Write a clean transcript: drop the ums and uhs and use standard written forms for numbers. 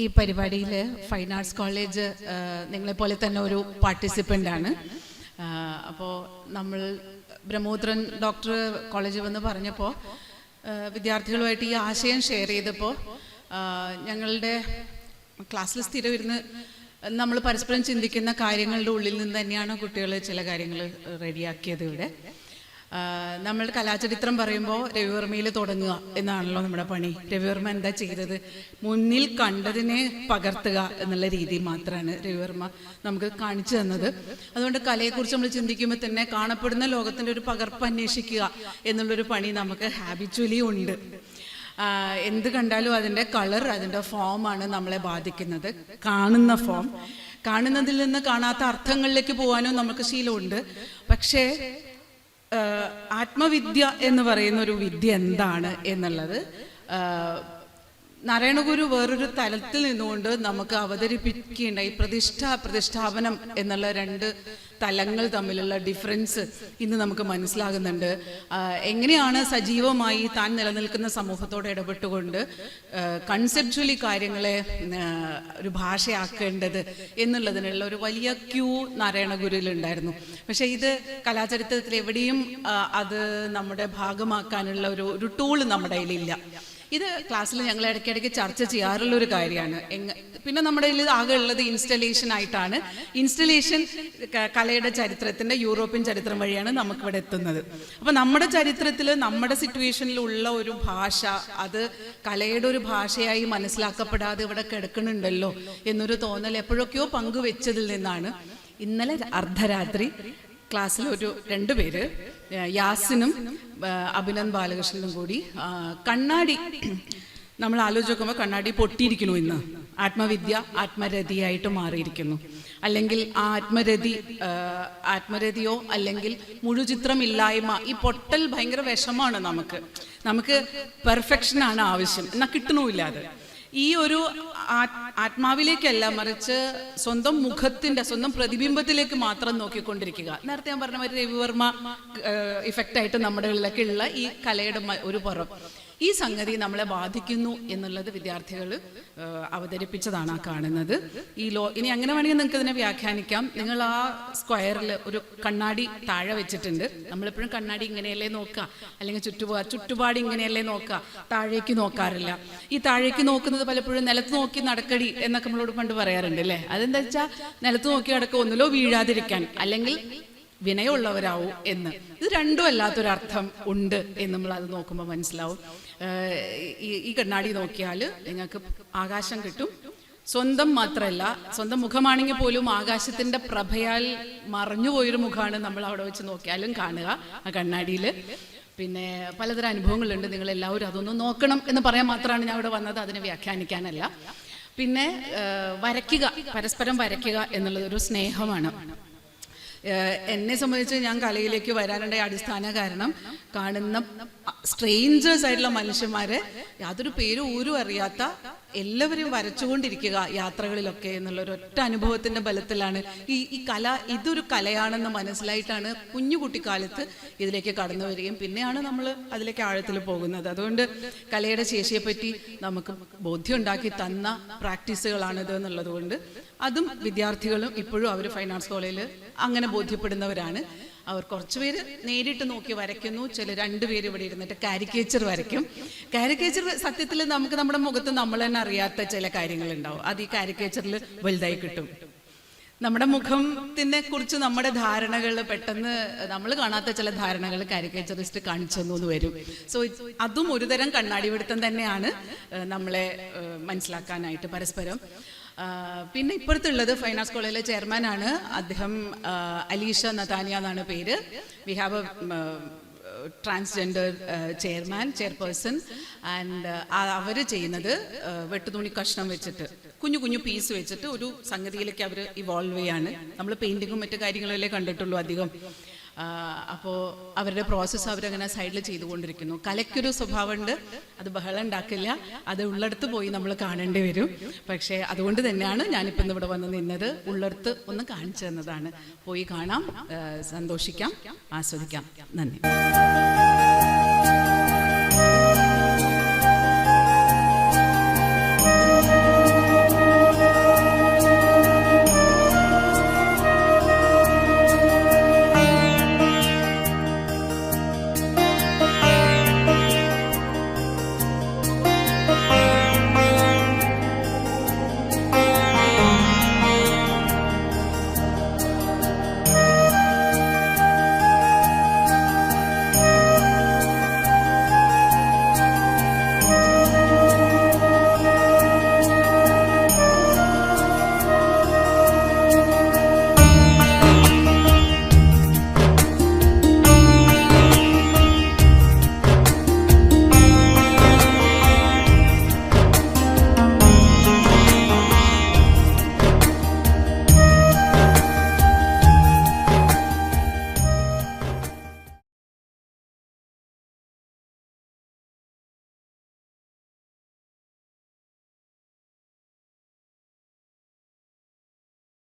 ഈ പരിപാടിയിൽ fine arts college നിങ്ങളെപ്പോലെ തന്നെ ഒരു പാർട്ടിസിപ്പൻ്റ് ആണ്. അപ്പോൾ നമ്മൾ ബ്രഹ്മപുത്രൻ ഡോക്ടർ കോളേജിൽ വന്ന് പറഞ്ഞപ്പോൾ വിദ്യാർത്ഥികളുമായിട്ട് ഈ ആശയം ഷെയർ ചെയ്തപ്പോൾ ഞങ്ങളുടെ ക്ലാസ്സിൽ സ്ഥിരം ഇരുന്ന് നമ്മൾ പരസ്പരം ചിന്തിക്കുന്ന കാര്യങ്ങളുടെ ഉള്ളിൽ നിന്ന് തന്നെയാണ് കുട്ടികൾ ചില കാര്യങ്ങൾ റെഡിയാക്കിയത്. ഇവിടെ നമ്മളുടെ കലാചരിത്രം പറയുമ്പോൾ രവിവർമ്മയിൽ തുടങ്ങുക എന്നാണല്ലോ നമ്മുടെ പണി. രവിവർമ്മ എന്താ ചെയ്തത്? മുന്നിൽ കണ്ടതിനെ പകർത്തുക എന്നുള്ള രീതി മാത്രമാണ് രവിവർമ്മ നമുക്ക് കാണിച്ചു തന്നത്. അതുകൊണ്ട് കലയെക്കുറിച്ച് നമ്മൾ ചിന്തിക്കുമ്പോൾ തന്നെ കാണപ്പെടുന്ന ലോകത്തിൻ്റെ ഒരു പകർപ്പ് അന്വേഷിക്കുക എന്നുള്ളൊരു പണി നമുക്ക് ഹാബിച്വലി ഉണ്ട്. എന്ത് കണ്ടാലും അതിൻ്റെ കളർ, അതിൻ്റെ ഫോമാണ് നമ്മളെ ബാധിക്കുന്നത്. കാണുന്ന ഫോം, കാണുന്നതിൽ നിന്ന് കാണാത്ത അർത്ഥങ്ങളിലേക്ക് പോകാനും നമുക്ക് ശീലമുണ്ട്. പക്ഷേ ആത്മവിദ്യ എന്ന് പറയുന്ന ഒരു വിദ്യ എന്താണ് എന്നുള്ളത് നാരായണഗുരു വേറൊരു തലത്തിൽ നിന്നുകൊണ്ട് നമുക്ക് അവതരിപ്പിക്കേണ്ട ഈ പ്രതിഷ്ഠാപനം എന്നുള്ള രണ്ട് തലങ്ങൾ തമ്മിലുള്ള ഡിഫറൻസ് ഇന്ന് നമുക്ക് മനസ്സിലാകുന്നുണ്ട്. എങ്ങനെയാണ് സജീവമായി താൻ നിലനിൽക്കുന്ന സമൂഹത്തോട് ഇടപെട്ടുകൊണ്ട് കൺസെപ്ച്വലി കാര്യങ്ങളെ ഒരു ഭാഷയാക്കേണ്ടത് എന്നുള്ളതിനുള്ള ഒരു വലിയ ക്യൂ നാരായണഗുരുവിലുണ്ടായിരുന്നു. പക്ഷേ ഇത് കലാചരിത്രത്തിൽ എവിടെയും അത് നമ്മുടെ ഭാഗമാക്കാനുള്ള ഒരു ടൂള് നമ്മുടെ കയ്യിലില്ല. ഇത് ക്ലാസ്സിൽ ഞങ്ങൾ ഇടയ്ക്കിടയ്ക്ക് ചർച്ച ചെയ്യാറുള്ളൊരു കാര്യമാണ്. പിന്നെ നമ്മുടെ കയ്യിൽ ആകെ ഉള്ളത് ഇൻസ്റ്റലേഷൻ ആയിട്ടാണ്. ഇൻസ്റ്റലേഷൻ കലയുടെ ചരിത്രത്തിൻ്റെ യൂറോപ്യൻ ചരിത്രം വഴിയാണ് നമുക്കിവിടെ എത്തുന്നത്. അപ്പം നമ്മുടെ ചരിത്രത്തിൽ നമ്മുടെ സിറ്റുവേഷനിലുള്ള ഒരു ഭാഷ, അത് കലയുടെ ഒരു ഭാഷയായി മനസ്സിലാക്കപ്പെടാതെ ഇവിടെ കിടക്കുന്നുണ്ടല്ലോ എന്നൊരു തോന്നൽ എപ്പോഴൊക്കെയോ പങ്കുവെച്ചതിൽ നിന്നാണ് ഇന്നലെ അർദ്ധരാത്രി ക്ലാസ്സിൽ ഒരു രണ്ടുപേര്, യാസിനും അഭിനന്ദ് ബാലകൃഷ്ണനും കൂടി കണ്ണാടി നമ്മൾ ആലോചിക്കുമ്പോൾ കണ്ണാടി പൊട്ടിയിരിക്കുന്നു. ഇന്ന് ആത്മവിദ്യ ആത്മരതിയായിട്ട് മാറിയിരിക്കുന്നു. അല്ലെങ്കിൽ ആ ആത്മരതിയോ അല്ലെങ്കിൽ മുഴുചിത്രമില്ലായ്മ, ഈ പൊട്ടൽ ഭയങ്കര വിഷമാണ്. നമുക്ക് പെർഫെക്ഷനാണ് ആവശ്യം, എന്നാൽ കിട്ടണമില്ലാതെ. ഈ ഒരു ആത്മാവിലേക്കല്ല, മറിച്ച് സ്വന്തം മുഖത്തിന്റെ സ്വന്തം പ്രതിബിംബത്തിലേക്ക് മാത്രം നോക്കിക്കൊണ്ടിരിക്കുക. നേരത്തെ ഞാൻ പറഞ്ഞ മാതിരി രവിവർമ്മ ഇഫക്റ്റായിട്ട് നമ്മുടെ ഉള്ള ഈ കലയുടെ ഒരു പുറം, ഈ സംഗതി നമ്മളെ ബാധിക്കുന്നു എന്നുള്ളത് വിദ്യാർത്ഥികൾ അവതരിപ്പിച്ചതാണ് ആ കാണുന്നത്. ഇനി അങ്ങനെ വേണമെങ്കിൽ നിങ്ങൾക്ക് ഇതിനെ വ്യാഖ്യാനിക്കാം. നിങ്ങൾ ആ സ്ക്വയറിൽ ഒരു കണ്ണാടി താഴെ വെച്ചിട്ടുണ്ട്. നമ്മളെപ്പോഴും കണ്ണാടി ഇങ്ങനെയല്ലേ നോക്കുക, അല്ലെങ്കിൽ ചുറ്റുപാട് ഇങ്ങനെയല്ലേ നോക്കുക, താഴേക്ക് നോക്കാറില്ല. ഈ താഴേക്ക് നോക്കുന്നത് പലപ്പോഴും നിലത്ത് നോക്കി നടക്കടി എന്നൊക്കെ നമ്മളോട് പണ്ട് പറയാറുണ്ട് അല്ലേ. അതെന്താ വെച്ചാൽ നിലത്ത് നോക്കി നടക്കുക ഒന്നിലോ വീഴാതിരിക്കാൻ, അല്ലെങ്കിൽ വിനയമുള്ളവരാവും എന്ന്. ഇത് രണ്ടും അല്ലാത്തൊരർത്ഥം ഉണ്ട് എന്ന് നമ്മൾ അത് നോക്കുമ്പോൾ മനസ്സിലാവും. ഈ കണ്ണാടി നോക്കിയാൽ നിങ്ങൾക്ക് ആകാശം കിട്ടും. സ്വന്തം മാത്രമല്ല, സ്വന്തം മുഖമാണെങ്കിൽ പോലും ആകാശത്തിന്റെ പ്രഭയാൽ മറഞ്ഞുപോയൊരു മുഖമാണ് നമ്മൾ അവിടെ വെച്ച് നോക്കിയാലും കാണുക ആ കണ്ണാടിയിൽ. പിന്നെ പലതരം അനുഭവങ്ങളുണ്ട്. നിങ്ങളെല്ലാവരും അതൊന്നും നോക്കണം എന്ന് പറയാൻ മാത്രമാണ് ഞാൻ ഇവിടെ വന്നത്, അതിനെ വ്യാഖ്യാനിക്കാനല്ല. പിന്നെ വരയ്ക്കുക, പരസ്പരം വരയ്ക്കുക എന്നുള്ളതൊരു സ്നേഹമാണ്. എന്നെ സംബന്ധിച്ച് ഞാൻ കലയിലേക്ക് വരാനുണ്ടായ അടിസ്ഥാന കാരണം കാണുന്ന സ്ട്രേഞ്ചേഴ്സ് ആയിട്ടുള്ള മനുഷ്യന്മാരെ യാതൊരു പേരും ഊരും അറിയാത്ത എല്ലാവരും വരച്ചുകൊണ്ടിരിക്കുക യാത്രകളിലൊക്കെ എന്നുള്ളൊരൊറ്റ അനുഭവത്തിന്റെ ബലത്തിലാണ് ഈ കല ഇതൊരു കലയാണെന്ന് മനസ്സിലായിട്ടാണ് കുഞ്ഞു കുട്ടിക്കാലത്ത് ഇതിലേക്ക് കടന്നു വരികയും പിന്നെയാണ് നമ്മൾ അതിലേക്ക് ആഴത്തിൽ പോകുന്നത്. അതുകൊണ്ട് കലയുടെ ശേഷിയെപ്പറ്റി നമുക്ക് ബോധ്യം ഉണ്ടാക്കി തന്ന പ്രാക്ടീസുകളാണിത് എന്നുള്ളത് കൊണ്ട് അതും വിദ്യാർത്ഥികളും ഇപ്പോഴും അവർ ഫൈൻ ആർട്സ് കോളേജിൽ അങ്ങനെ ബോധ്യപ്പെടുന്നവരാണ്. അവർ കുറച്ചുപേര് നേരിട്ട് നോക്കി വരയ്ക്കുന്നു, രണ്ടുപേര് ഇവിടെ ഇരുന്നിട്ട് കാരിക്കേച്ചർ വരയ്ക്കും. കാരിക്കേച്ചർ സത്യത്തിൽ നമുക്ക് നമ്മുടെ മുഖത്ത് നമ്മൾ തന്നെ അറിയാത്ത ചില കാര്യങ്ങളുണ്ടാവും. അത് ഈ കാരിക്കേച്ചറിൽ വലുതായി കിട്ടും. നമ്മുടെ മുഖത്തിനെ കുറിച്ച് നമ്മുടെ ധാരണകൾ പെട്ടെന്ന് നമ്മൾ കാണാത്ത ചില ധാരണകൾ കാരിക്കേച്ചറിസ്റ്റ് കാണിച്ചു തന്നു വരും. സോ അതും ഒരുതരം കണ്ണാടി പിടുത്തം തന്നെയാണ് നമ്മളെ മനസ്സിലാക്കാനായിട്ട് പരസ്പരം. പിന്നെ ഇപ്പോഴത്തുള്ളത് ഫൈൻ ആർട്സ് കോളേജിലെ ചെയർമാനാണ് അദ്ദേഹം. അലീഷ നതാനിയ എന്നാണ് പേര്. We have a transgender chairperson. And അവർ ചെയ്യുന്നത് വെട്ടുതുണി കഷ്ണം വെച്ചിട്ട് കുഞ്ഞു കുഞ്ഞു പീസ് വെച്ചിട്ട് ഒരു സംഗതിയിലേക്ക് അവർ ഇവോൾവ് ചെയ്യാണ്. നമ്മൾ പെയിന്റിങ്ങും മറ്റു കാര്യങ്ങളല്ലേ കണ്ടിട്ടുള്ളൂ അധികം. അപ്പോൾ അവരുടെ പ്രോസസ്സ് അവരങ്ങനെ സൈഡിൽ ചെയ്തുകൊണ്ടിരിക്കുന്നു. കലയ്ക്കൊരു സ്വഭാവമുണ്ട്, അത് ബഹളം ഉണ്ടാക്കില്ല, അത് ഉള്ളിടത്ത് പോയി നമ്മൾ കാണേണ്ടി വരും. പക്ഷേ അതുകൊണ്ട് തന്നെയാണ് ഞാനിപ്പോൾ ഇവിടെ വന്ന് നിന്നത്. ഉള്ളിടത്ത് ഒന്ന് കാണിച്ചു തന്നതാണ്. പോയി കാണാം, സന്തോഷിക്കാം, ആസ്വദിക്കാം. നന്ദി.